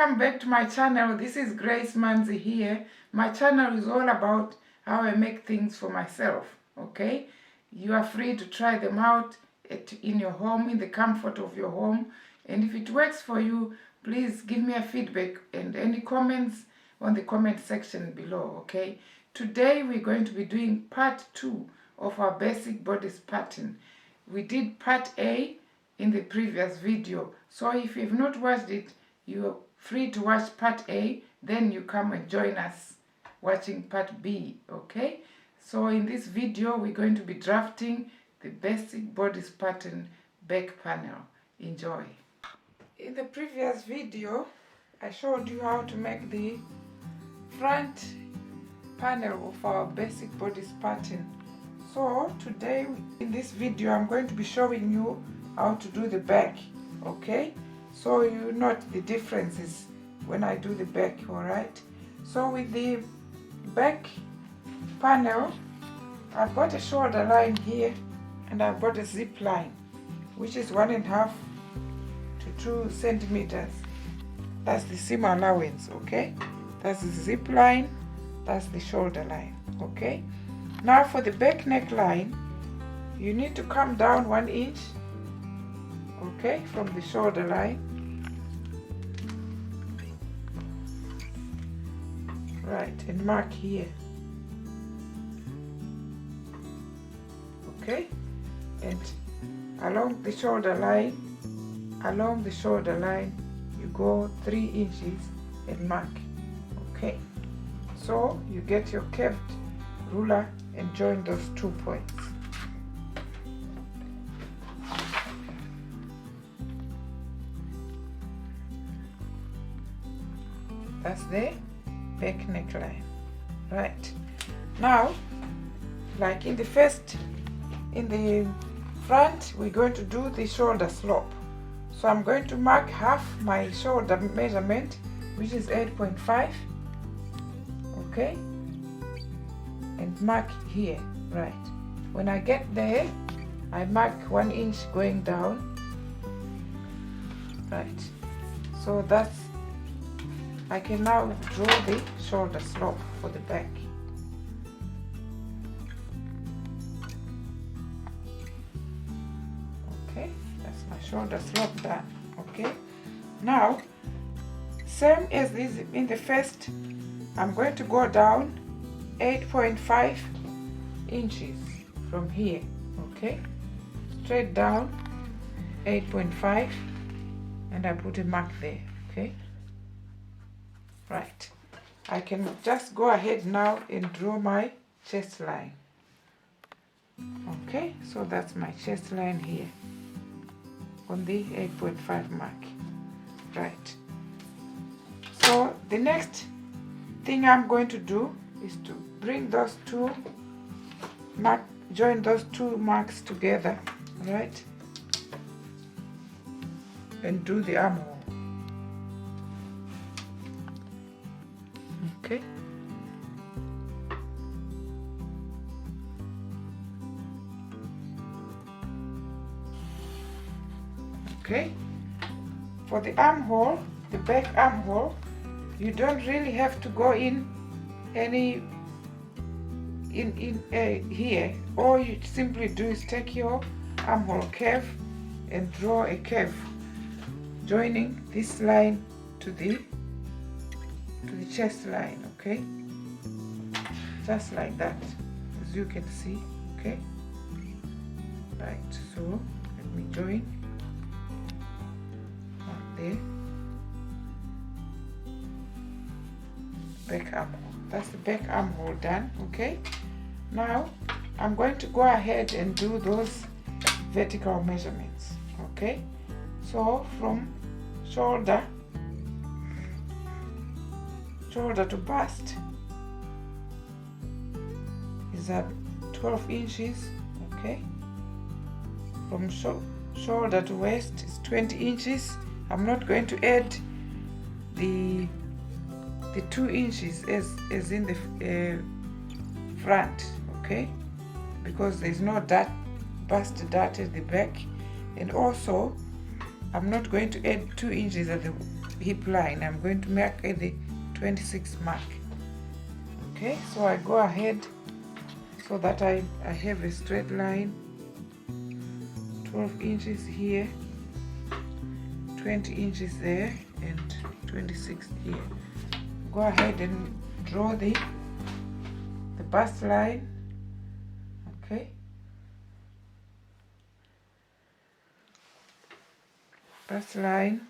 Welcome back to my channel. This is Grace Manzie here. My channel is all about how I make things for myself, okay? You are free to try them out in your home, in the comfort of your home. And if it works for you, please give me a feedback and any comments on the comment section below, okay? Today we're going to be doing part 2 of our basic bodice pattern. We did part A in the previous video, so if you've not watched it, you're free to watch part A, then you come and join us watching part B, okay? So in this video, we're going to be drafting the basic bodice pattern back panel. Enjoy. In the previous video, I showed you how to make the front panel of our basic bodice pattern. So today, in this video, I'm going to be showing you how to do the back, okay? So you note the differences when I do the back, alright? So with the back panel, I've got a shoulder line here and I've got a zip line, which is 1.5 to 2 centimeters. That's the seam allowance, okay? That's the zip line, that's the shoulder line, okay? Now for the back neckline, you need to come down 1 inch, okay, from the shoulder line. Right, and mark here. Okay, and along the shoulder line, you go 3 inches and mark. Okay, so you get your curved ruler and join those 2 points. That's the back neckline. Right, now like in the front, we're going to do the shoulder slope. So I'm going to mark half my shoulder measurement, which is 8.5, okay, and mark here. Right, when I get there, I mark 1 inch going down. Right, so that's, I can now draw the shoulder slope for the back. Okay, that's my shoulder slope done. Okay, now same as this in the first, I'm going to go down 8.5 inches from here. Okay, straight down 8.5, and I put a mark there. Okay, right, I can just go ahead now and draw my chest line. Okay, so that's my chest line here on the 8.5 mark. Right, so the next thing I'm going to do is to bring those two join those 2 marks together, right, and do the armhole. Okay, okay, for the armhole, the back armhole, you don't really have to go in any here. All you simply do is take your armhole curve and draw a curve joining this line to the chest line, okay, just like that, as you can see. Okay, right, so let me join one there, back armhole. That's the back armhole done. Okay, now I'm going to go ahead and do those vertical measurements. Okay, so from shoulder to bust is at 12 inches. Okay, from shoulder to waist is 20 inches. I'm not going to add the 2 inches as in the front, okay, because there's no bust dart at the back, and also I'm not going to add 2 inches at the hip line. I'm going to mark at the 26 mark. Okay, so I go ahead so that I have a straight line. 12 inches here, 20 inches there, and 26 here. Go ahead and draw the bust line. Okay, bust line.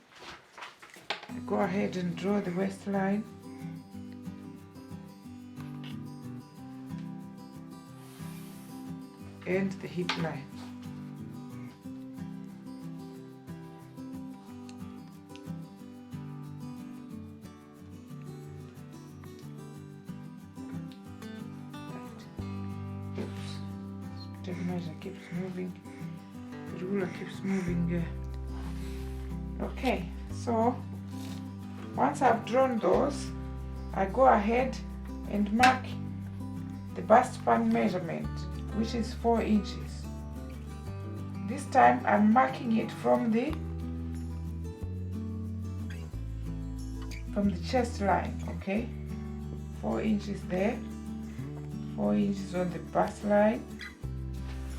Go ahead and draw the waistline. And the hip line. Tape measure keeps moving, the ruler keeps moving. Okay, so once I've drawn those, I go ahead and mark the bust span measurement, which is 4 inches. This time I'm marking it from the chest line. Okay, 4 inches there, 4 inches on the bust line,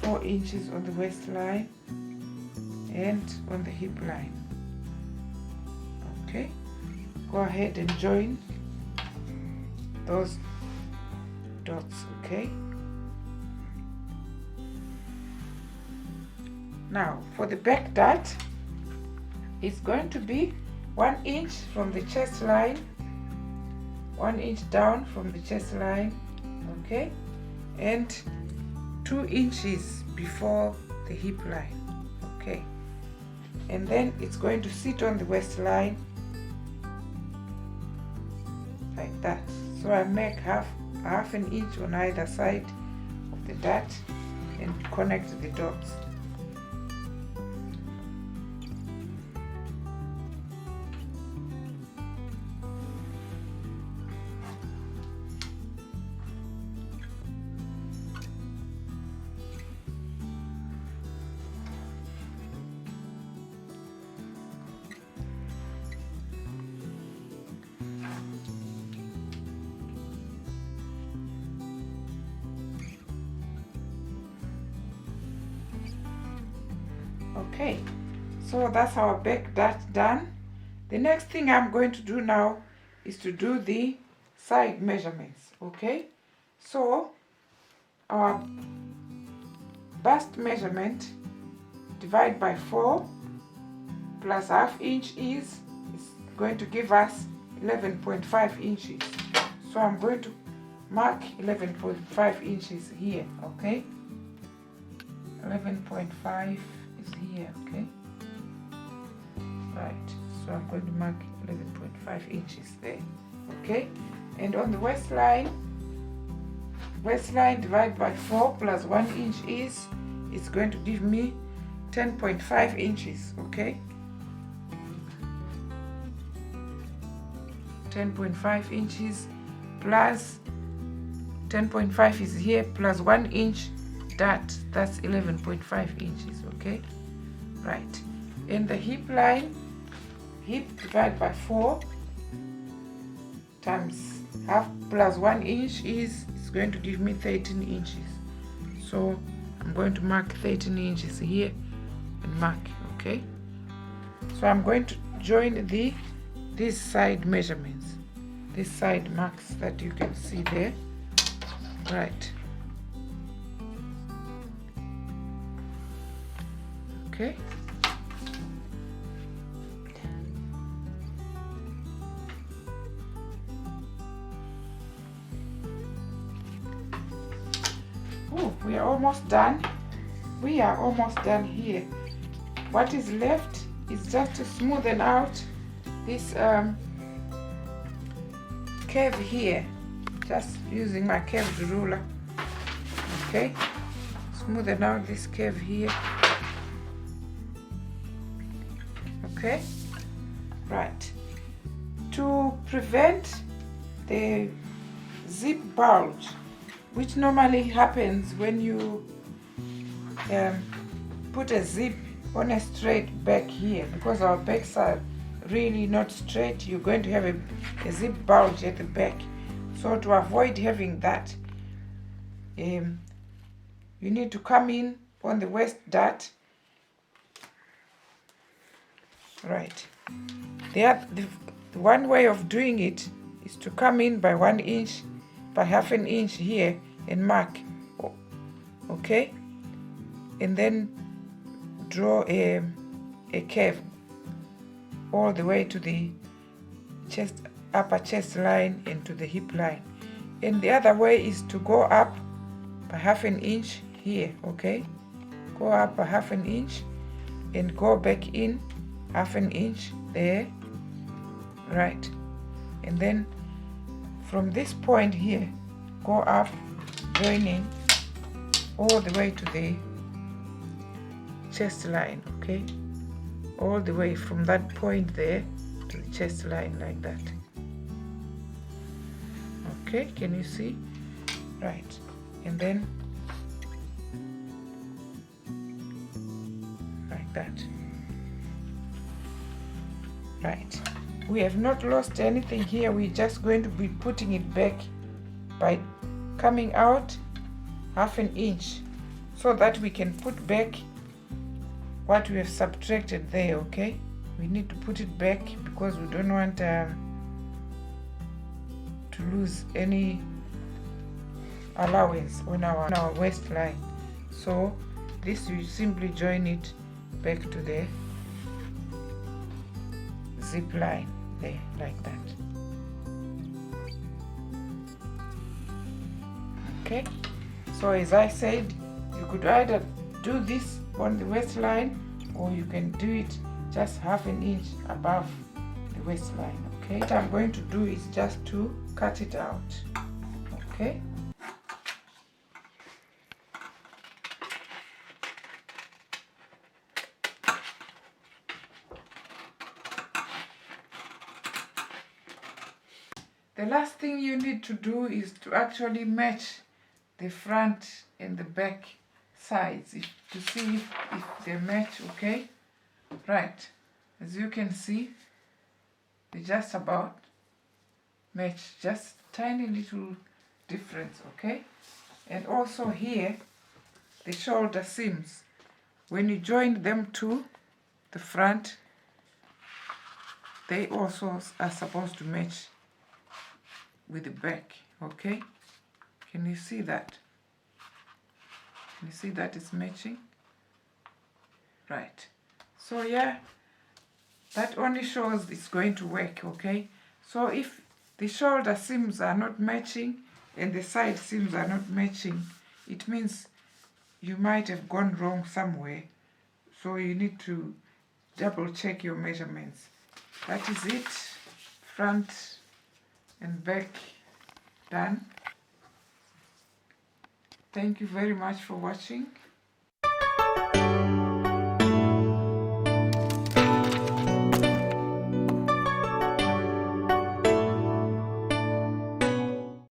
4 inches on the waistline, and on the hip line. Okay, go ahead and join those dots. Okay, now for the back dart, it's going to be 1 inch from the chest line, 1 inch down from the chest line. Okay, and 2 inches before the hip line. Okay, and then it's going to sit on the waistline like that. So I make half an inch on either side of the dart and connect the dots. Okay, so that's our back dart done. The next thing I'm going to do now is to do the side measurements. Okay, so our bust measurement, divide by 4 plus ½ inch is going to give us 11.5 inches. So I'm going to mark 11.5 inches here. Okay, 11.5 is here. Okay, right, so I'm going to mark 11.5 inches there. Okay, and on the waistline divide by 4 plus 1 inch is, it's going to give me 10.5 inches. Okay, 10.5 inches plus 10.5 is here, plus 1 inch dart, that's 11.5 inches. Okay, right, and the hip line, hip divide by 4 times half plus 1 inch is, it's going to give me 13 inches. So I'm going to mark 13 inches here and mark. Okay, so I'm going to join these side measurements, these side marks that you can see there. Right, okay, we are almost done. We are almost done here. What is left is just to smoothen out this curve here, just using my curved ruler. Okay, smoothen out this curve here. Okay, right, to prevent the zip bulge, which normally happens when you put a zip on a straight back here, because our backs are really not straight, you're going to have a zip bulge at the back. So to avoid having that, you need to come in on the waist dart. Right. The one way of doing it is to come in by 1 inch, by half an inch here and mark, okay? And then draw a curve all the way to the upper chest line and to the hip line. And the other way is to go up by half an inch here, okay? Go up by half an inch and go back in half an inch there, right? And then from this point here, go up, joining all the way to the chest line, okay? All the way from that point there to the chest line like that. Okay, can you see? Right. And then like that. Right. We have not lost anything here. We're just going to be putting it back by coming out half an inch so that we can put back what we have subtracted there, okay? We need to put it back because we don't want to lose any allowance on our waistline. So this, you simply join it back to the zip line there, like that. Okay, so as I said, you could either do this on the waistline or you can do it just half an inch above the waistline. Okay, what I'm going to do is just to cut it out. Okay, the last thing you need to do is to actually match the front and the back sides to see if they match, okay? Right, as you can see, they just about match, just tiny little difference, okay? And also here, the shoulder seams, when you join them to the front, they also are supposed to match with the back, okay? Can you see that? Can you see that it's matching? Right. So yeah, that only shows it's going to work, okay? So if the shoulder seams are not matching and the side seams are not matching, it means you might have gone wrong somewhere. So you need to double check your measurements. That is it. Front and back done. Thank you very much for watching.